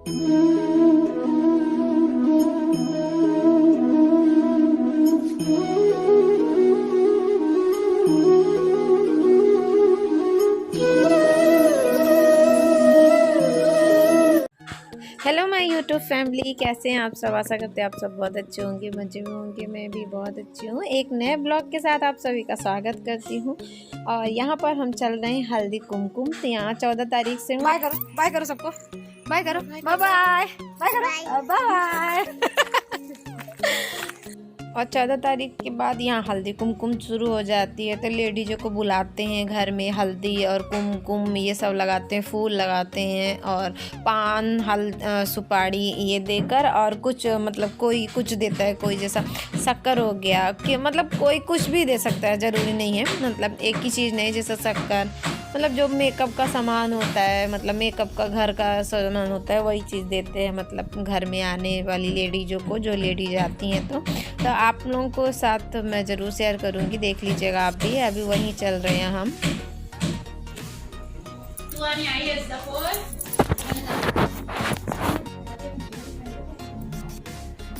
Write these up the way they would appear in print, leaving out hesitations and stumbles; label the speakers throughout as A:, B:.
A: Hello my YouTube family, कैसे हैं आप सब। आशा करते हैं आप सब बहुत अच्छे होंगे, मजे में होंगे। मैं भी बहुत अच्छी हूँ। एक नए ब्लॉग के साथ आप सभी का स्वागत करती हूँ। और यहाँ पर हम चल रहे हैं हल्दी कुमकुम। तो यहाँ 14 तारीख से बाय करो सबको, बाय करो, बाय बाय, बाय करो, बाय। और 14 तारीख के बाद यहाँ हल्दी कुमकुम शुरू हो जाती है। तो लेडीज़ों को बुलाते हैं घर में, हल्दी और कुमकुम ये सब लगाते हैं, फूल लगाते हैं और पान सुपारी ये देकर, और कुछ मतलब कोई कुछ देता है, कोई जैसा शक्कर हो गया कि मतलब कोई कुछ भी दे सकता है, ज़रूरी नहीं है मतलब एक ही चीज़ नहीं। जैसा शक्कर मतलब जो मेकअप का सामान होता है, मतलब मेकअप का घर का सामान होता है, वही चीज़ देते हैं मतलब घर में आने वाली लेडीज़ों को, जो लेडीज आती हैं। तो आप लोगों को साथ मैं ज़रूर शेयर करूँगी, देख लीजिएगा आप भी। अभी वहीं चल रहे हैं हम।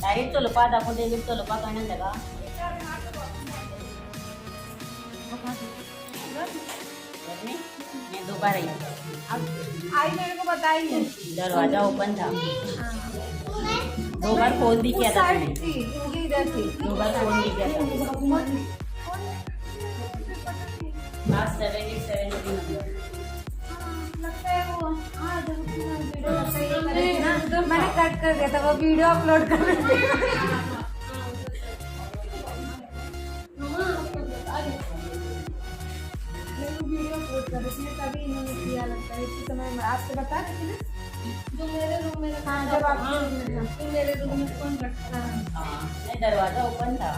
B: डायरेक्ट तो लुपा दाखो, डेबिट तो लुपा करने लगा। मैं दोबारा
A: आई मेरे को बताइए,
B: दरवाजा ओपन था, 2 बार फोन भी किया था मैंने,
A: इधर थी,
B: 2 बार फोन भी किया था। 787
A: मैंने कट कर दिया था, वो वीडियो अपलोड कर तभी इन्होंने किया लगता है। इसी समय आपसे बता रही थी ना, जो मेरे रूम में रखा। जब आप मेरे रूम में कौन रखता है?
B: नहीं, दरवाजा ओपन था।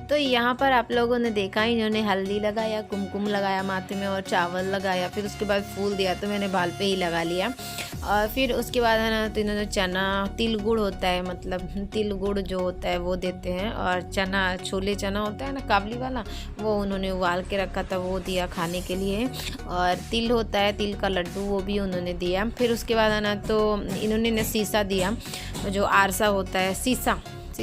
A: तो यहाँ पर आप लोगों ने देखा, इन्होंने हल्दी लगाया, कुमकुम लगाया माथे में और चावल लगाया, फिर उसके बाद फूल दिया। तो मैंने बाल पे ही लगा लिया। और फिर उसके बाद है ना, तो इन्होंने चना, तिल गुड़ होता है, मतलब तिल गुड़ जो होता है वो देते हैं। और चना, छोले चना होता है ना काबली वाला, वो उन्होंने उबाल के रखा था, वो दिया खाने के लिए। और तिल होता है, तिल का लड्डू, वो भी उन्होंने दिया। फिर उसके बाद है ना, तो इन्होंने ना शीशा दिया, जो आरसा होता है, शीशा तो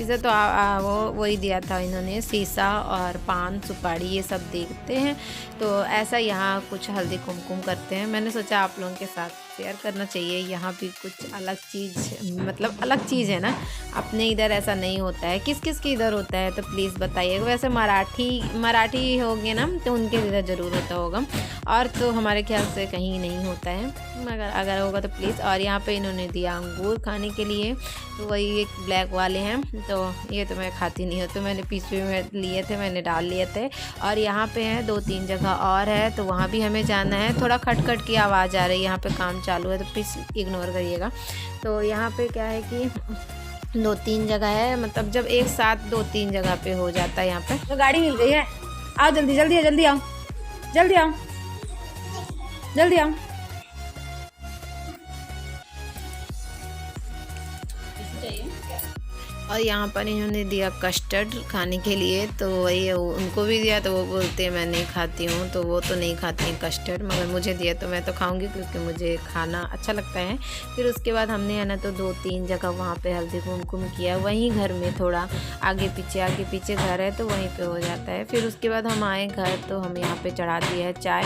A: वो वही दिया था इन्होंने, शीशा और पान सुपारी ये सब देते हैं। तो ऐसा यहाँ कुछ हल्दी कुमकुम करते हैं। मैंने सोचा आप लोगों के साथ शेयर करना चाहिए। यहाँ भी कुछ अलग चीज़, मतलब अलग चीज़ है ना, अपने इधर ऐसा नहीं होता है। किस किस के इधर होता है तो प्लीज़ बताइए। वैसे मराठी हो गए ना, तो उनके इधर ज़रूर होता होगा, और तो हमारे ख्याल से कहीं नहीं होता है, मगर अगर होगा तो प्लीज़। और यहाँ पे इन्होंने दिया अंगूर खाने के लिए, तो वही एक ब्लैक वाले हैं। तो ये तो मैं खाती नहीं हूँ, तो मैंने पीछे में लिए थे, मैंने डाल लिए थे। और यहाँ पे है 2-3 जगह और है, तो वहाँ भी हमें जाना है। थोड़ा खटखट की आवाज़ आ रही है, यहाँ पे काम चालू है, तो प्लीज़ इग्नोर करिएगा। तो यहाँ पे क्या है कि 2-3 जगह है, मतलब जब एक साथ 2-3 जगह पे हो जाता है। यहाँ पे तो गाड़ी मिल गई है, आओ जल्दी जल्दी जल्दी आओ, जल्दी आओ, जल्दी आओ। और यहाँ पर इन्होंने दिया कस्टर्ड खाने के लिए, तो वही उनको भी दिया। तो वो बोलते हैं मैं नहीं खाती हूँ, तो वो तो नहीं खाती हैं कस्टर्ड, मगर मुझे दिया तो मैं तो खाऊंगी, क्योंकि मुझे खाना अच्छा लगता है। फिर उसके बाद हमने है ना, तो 2-3 जगह वहाँ पे हल्दी कुमकुम किया। वहीं घर में थोड़ा आगे पीछे घर है, तो वहीं पर हो जाता है। फिर उसके बाद हम आए घर, तो हम यहाँ पर चढ़ा दिया है चाय,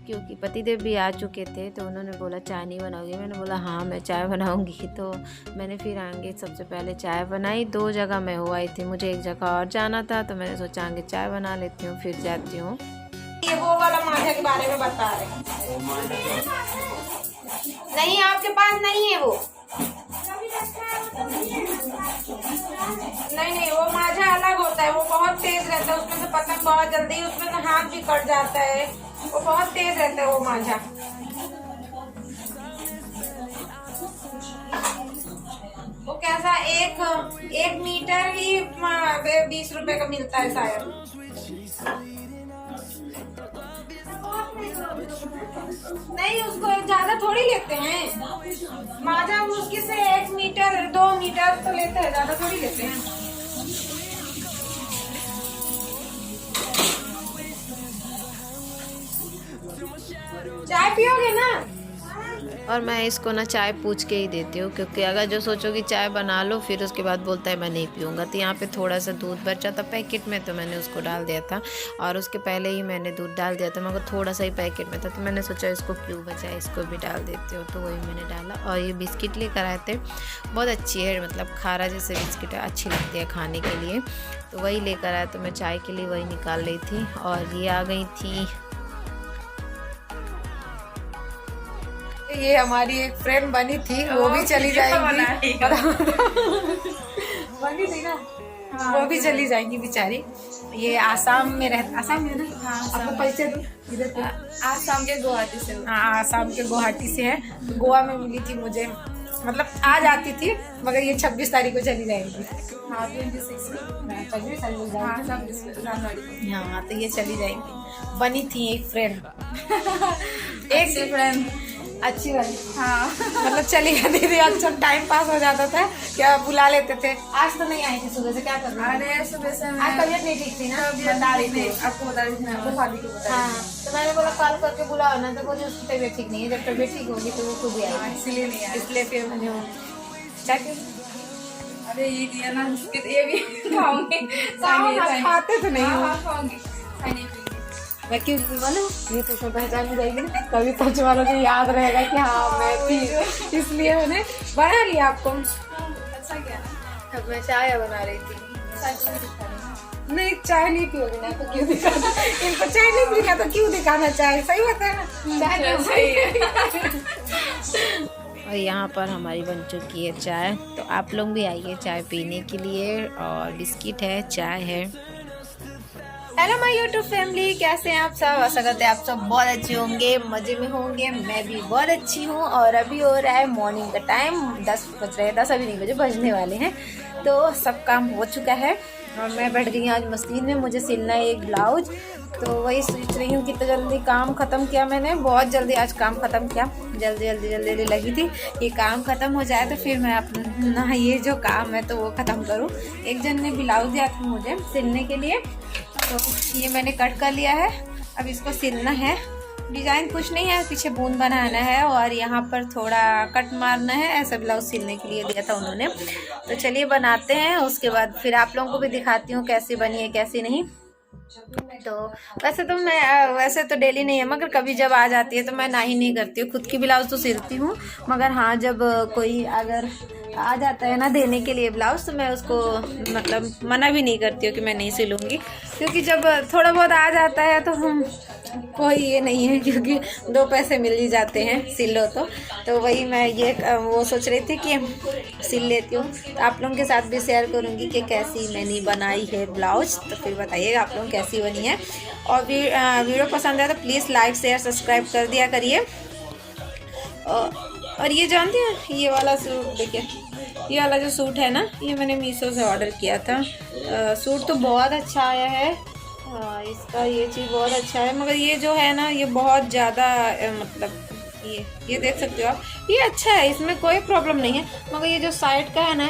A: क्योंकि पतिदेव भी आ चुके थे। तो उन्होंने बोला चाय नहीं बनाओगी? मैंने बोला हाँ मैं चाय बनाऊंगी। तो मैंने फिर आगे सबसे पहले चाय बनाई। 2 जगह मैं हो आई थी, मुझे एक जगह और जाना था, तो मैंने सोचा आगे चाय बना लेती हूँ, फिर जाती हूँ। ये वो वाला माठा के बारे में बता रहे नहीं, आपके पास नहीं है वो? नहीं, वो माझा अलग होता है, वो बहुत तेज रहता है, उसमें से पतंग बहुत जल्दी, उसमें से हाथ भी कट जाता है, वो बहुत तेज रहता है वो माझा। वो कैसा 1 मीटर ही 20 रुपए का मिलता है शायद।
C: नहीं, उसको ज्यादा थोड़ी लेते हैं। माजा मुश्किल से 1 मीटर 2 मीटर तो लेते हैं, ज्यादा थोड़ी लेते हैं। चाय पियोगे ना?
A: और मैं इसको ना चाय पूछ के ही देती हूँ, क्योंकि अगर जो सोचो कि चाय बना लो फिर उसके बाद बोलता है मैं नहीं पीऊँगा। तो यहाँ पे थोड़ा सा दूध बचा था पैकेट में, तो मैंने उसको डाल दिया था, और उसके पहले ही मैंने दूध डाल दिया था, मगर थोड़ा सा ही पैकेट में था, तो मैंने सोचा इसको क्यों बचा है, इसको भी डाल देती हूँ। तो वही मैंने डाला। और ये बिस्किट लेकर आए थे, बहुत अच्छी है, मतलब खारा जैसे बिस्किट है, अच्छी लगती है खाने के लिए, तो वही लेकर आया। तो मैं चाय के लिए वही निकाल रही थी, और ये आ गई थी।
C: ये हमारी एक फ्रेंड बनी थी, वो भी चली जाएगी। बनी थी ना, वो भी चली जाएगी बेचारी। ये आसाम में आसाम में ना? हाँ, आपको परिचय दो। इधर आसाम के गुवाहाटी से। हाँ, आसाम के गुवाहाटी से है। गोवा में मिली थी मुझे, मतलब आज आती थी, मगर ये 26 तारीख को चली जाएगी। हाँ, 26 जनवरी। हाँ, तो ये चली जाएंगी। बनी थी एक फ्रेंड। एक फ्रेंड अच्छी वाली। हाँ, मतलब चली जाती थी, अच्छा टाइम पास हो जाता था, क्या बुला लेते थे। आज तो नहीं आई थी सुबह से, क्या कर रही? अरे सुबह से आज तबीयत नहीं ठीक थी ना, बता रही थी आपको, बता रही थी ना, भाभी को बता रही थी। तो मैंने बोला कॉल करके बुलाओ ना, तो बोली उसकी तबीयत ठीक नहीं है, जब तबीयत ठीक होगी तो वो खुद ही आएगी, इसलिए नहीं आई। इसलिए फिर मैंने चाय। अरे ये दिया ना, ये भी खाऊंगी। खाते तो नहीं हो, मैं क्यों बनूं? ये तो सब पहचान हो जाएगी ना, कभी सच वालों को याद रहेगा कि हाँ मैं थी, इसलिए मैंने बना लिया आपको। अच्छा क्या? अब मैं चाय बना रही थी। नहीं, चाय नहीं पियोगी ना तो क्यों दिखाना? इनको चाय नहीं पीना तो क्यों दिखाना चाय? सही बात है ना, चाय सही है।
A: और यहाँ पर हमारी बन चुकी है चाय, तो आप लोग भी आइए चाय पीने के लिए। और बिस्किट है, चाय है। हेलो माय यूट्यूब फैमिली, कैसे हैं आप सब? आशा करते हैं आप सब बहुत अच्छे होंगे, मज़े में होंगे। मैं भी बहुत अच्छी हूँ। और अभी हो रहा है मॉर्निंग का टाइम, 10 बज रहे हैं, 10 अभी नहीं बजे, बजने वाले हैं। तो सब काम हो चुका है और मैं बैठ गई आज मशीन में, मुझे सिलना है एक ब्लाउज। तो वही सोच रही हूँ कितना जल्दी काम ख़त्म किया मैंने, बहुत जल्दी आज काम ख़त्म किया, जल्दी लगी थी ये काम ख़त्म हो जाए तो फिर मैं अपना ये जो काम है तो वो ख़त्म करूँ। एक जन ने ब्लाउज दिया था मुझे सिलने के लिए, तो ये मैंने कट कर लिया है, अब इसको सिलना है। डिज़ाइन कुछ नहीं है, पीछे बूंद बनाना है और यहाँ पर थोड़ा कट मारना है, ऐसा ब्लाउज सिलने के लिए दिया था उन्होंने। तो चलिए बनाते हैं, उसके बाद फिर आप लोगों को भी दिखाती हूँ कैसी बनी है कैसी नहीं। तो वैसे तो डेली नहीं है, मगर कभी जब आ जाती है तो मैं ना ही नहीं करती हूँ, खुद की ब्लाउज तो सिलती हूँ, मगर हाँ जब कोई अगर आ जाता है ना देने के लिए ब्लाउज तो मैं उसको मतलब मना भी नहीं करती हूँ कि मैं नहीं सिलूँगी, क्योंकि जब थोड़ा बहुत आ जाता है तो हम कोई ये नहीं है, क्योंकि 2 पैसे मिल ही जाते हैं सिल लो तो वही मैं ये वो सोच रही थी कि सिल लेती हूँ। तो आप लोगों के साथ भी शेयर करूँगी कि कैसी मैंने बनाई है ब्लाउज, तो फिर बताइएगा आप लोग कैसी बनी है। और वीडियो पसंद है तो प्लीज़ लाइक शेयर सब्सक्राइब कर दिया करिए। और ये जानते हैं ये वाला सूट देखिए, ये वाला जो सूट है ना, ये मैंने मीशो से ऑर्डर किया था। सूट तो बहुत अच्छा आया है, इसका ये चीज़ बहुत अच्छा है, मगर ये जो है ना ये बहुत ज़्यादा मतलब ये देख सकते हो आप, ये अच्छा है, इसमें कोई प्रॉब्लम नहीं है, मगर ये जो साइड का है ना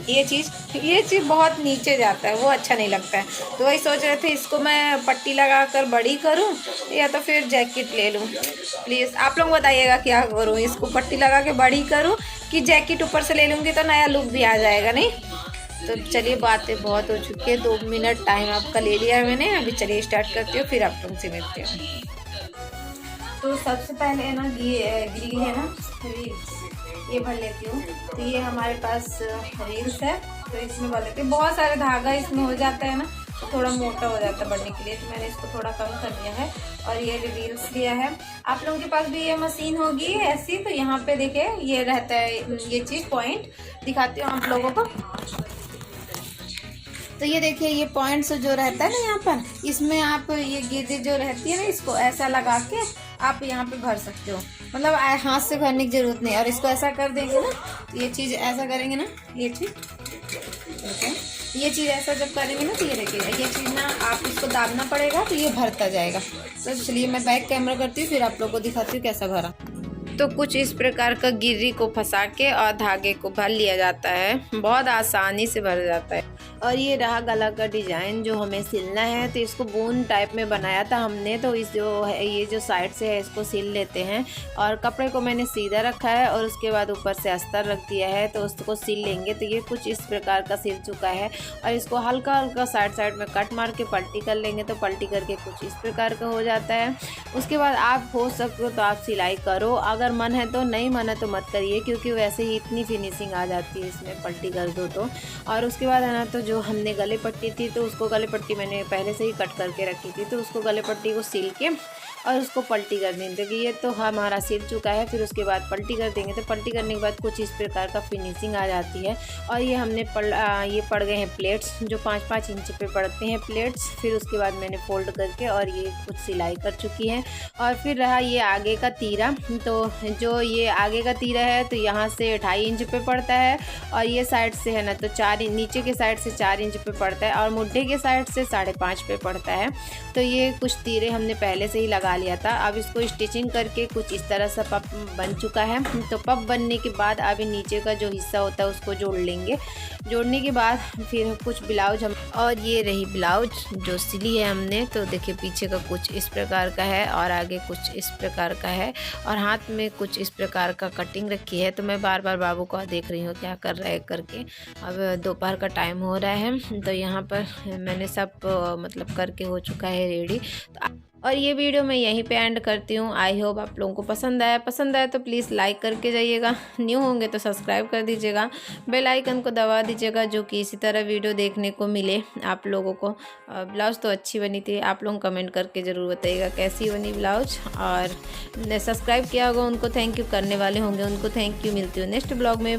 A: ये चीज़ बहुत नीचे जाता है, वो अच्छा नहीं लगता है। तो वही सोच रहे थे इसको मैं पट्टी लगा कर बड़ी करूं या तो फिर जैकेट ले लूं। प्लीज़ आप लोग बताइएगा क्या करूं, इसको पट्टी लगा के बड़ी करूं कि जैकेट ऊपर से ले लूँगी तो नया लुक भी आ जाएगा नहीं। तो चलिए बातें बहुत हो चुकी है, 2 मिनट टाइम आपका ले लिया है मैंने, अभी चलिए स्टार्ट करती हूँ, फिर आप लोग से मिलते हैं। तो सबसे पहले है ना ये ग्रीन है ना रील्स, ये भर लेती हूँ। तो ये हमारे पास रील्स है, तो इसमें भर लेती हूँ। बहुत सारे धागा इसमें हो जाता है ना, तो थोड़ा मोटा हो जाता है बढ़ने के लिए, तो मैंने इसको थोड़ा कम कर दिया है। और ये रील्स लिया है। आप लोगों के पास भी ये मशीन होगी ऐसी, तो यहाँ पे देखिए ये रहता है, ये चीज़ पॉइंट दिखाती हूँ आप लोगों को। तो ये देखिए ये पॉइंट्स जो रहता है ना यहाँ पर, इसमें आप ये गेजें जो रहती है ना, इसको ऐसा लगा के आप यहाँ पे भर सकते हो, मतलब हाथ से भरने की जरूरत नहीं। और इसको ऐसा कर देंगे ना, तो ये चीज़ ऐसा करेंगे ना, ये चीज़
C: ये चीज़ ऐसा जब करेंगे ना तो ये देखिएगा, ये चीज़ ना आप इसको दाबना पड़ेगा तो ये भरता जाएगा। तो चलिए मैं बैक कैमरा करती हूँ, फिर आप लोगों को दिखाती हूँ कैसा भरा। तो कुछ इस प्रकार का गिर्री को फंसा के और धागे को भर लिया जाता है, बहुत आसानी से भर जाता है। और ये रहा गला का डिज़ाइन जो हमें सिलना है। तो इसको बून टाइप में बनाया था हमने, तो इस जो है ये जो साइड से है इसको सिल लेते हैं। और कपड़े को मैंने सीधा रखा है और उसके बाद ऊपर से अस्तर रख दिया है, तो उसको सिल लेंगे। तो ये कुछ इस प्रकार का सिल चुका है और इसको हल्का हल्का साइड में कट मार के पलटी कर लेंगे, तो पलटी करके कुछ इस प्रकार का हो जाता है। उसके बाद आप हो सको तो आप सिलाई करो, अगर मन है तो, नहीं मन है तो मत करिए, क्योंकि वैसे ही इतनी फिनिशिंग आ जाती है इसमें पलटी कर दो तो। और उसके बाद है ना, तो जो हमने गले पट्टी थी तो उसको गले पट्टी मैंने पहले से ही कट करके रखी थी, तो उसको गले पट्टी को सिल के और उसको पलटी कर देंगे। तो ये तो हमारा सिल चुका है, फिर उसके बाद पलटी कर देंगे। तो पलटी करने के बाद कुछ इस प्रकार का फिनिशिंग आ जाती है। और ये हमने ये पड़ गए हैं प्लेट्स, जो 5-5 इंच पे पड़ते हैं प्लेट्स। फिर उसके बाद मैंने फोल्ड करके और ये कुछ सिलाई कर चुकी है। और फिर रहा ये आगे का तीरा, तो जो ये आगे का तीरा है तो यहाँ से 2.5 इंच पे पड़ता है, और ये साइड से है ना तो 4 इंच, नीचे के साइड से 4 इंच पे पड़ता है, और मुड्ढे के साइड से 5.5 पे पड़ता है। तो ये कुछ तीरे हमने पहले से ही लगा लिया था। अब इसको स्टिचिंग करके कुछ इस तरह से पप बन चुका है। तो पप बनने के बाद अभी नीचे का जो हिस्सा होता है उसको जोड़ लेंगे। जोड़ने के बाद फिर कुछ ब्लाउज हम, और ये रही ब्लाउज जो सिली है हमने। तो देखिए पीछे का कुछ इस प्रकार का है और आगे कुछ इस प्रकार का है, और हाथ में कुछ इस प्रकार का कटिंग रखी है। तो मैं बार बार बाबू को देख रही हूँ क्या कर रहा है करके। अब दोपहर का टाइम हो रहा है, तो यहाँ पर मैंने सब मतलब करके हो चुका है रेडी। और ये वीडियो मैं यहीं पे एंड करती हूँ। आई होप आप लोगों को पसंद आया तो प्लीज़ लाइक करके जाइएगा, न्यू होंगे तो सब्सक्राइब कर दीजिएगा, बेल आइकन को दबा दीजिएगा, जो कि इसी तरह वीडियो देखने को मिले आप लोगों को। ब्लाउज़ तो अच्छी बनी थी, आप लोग कमेंट करके ज़रूर बताइएगा कैसी बनी ब्लाउज। और सब्सक्राइब किया होगा उनको थैंक यू, करने वाले होंगे उनको थैंक यू। मिलती हूँ नेक्स्ट ब्लॉग में।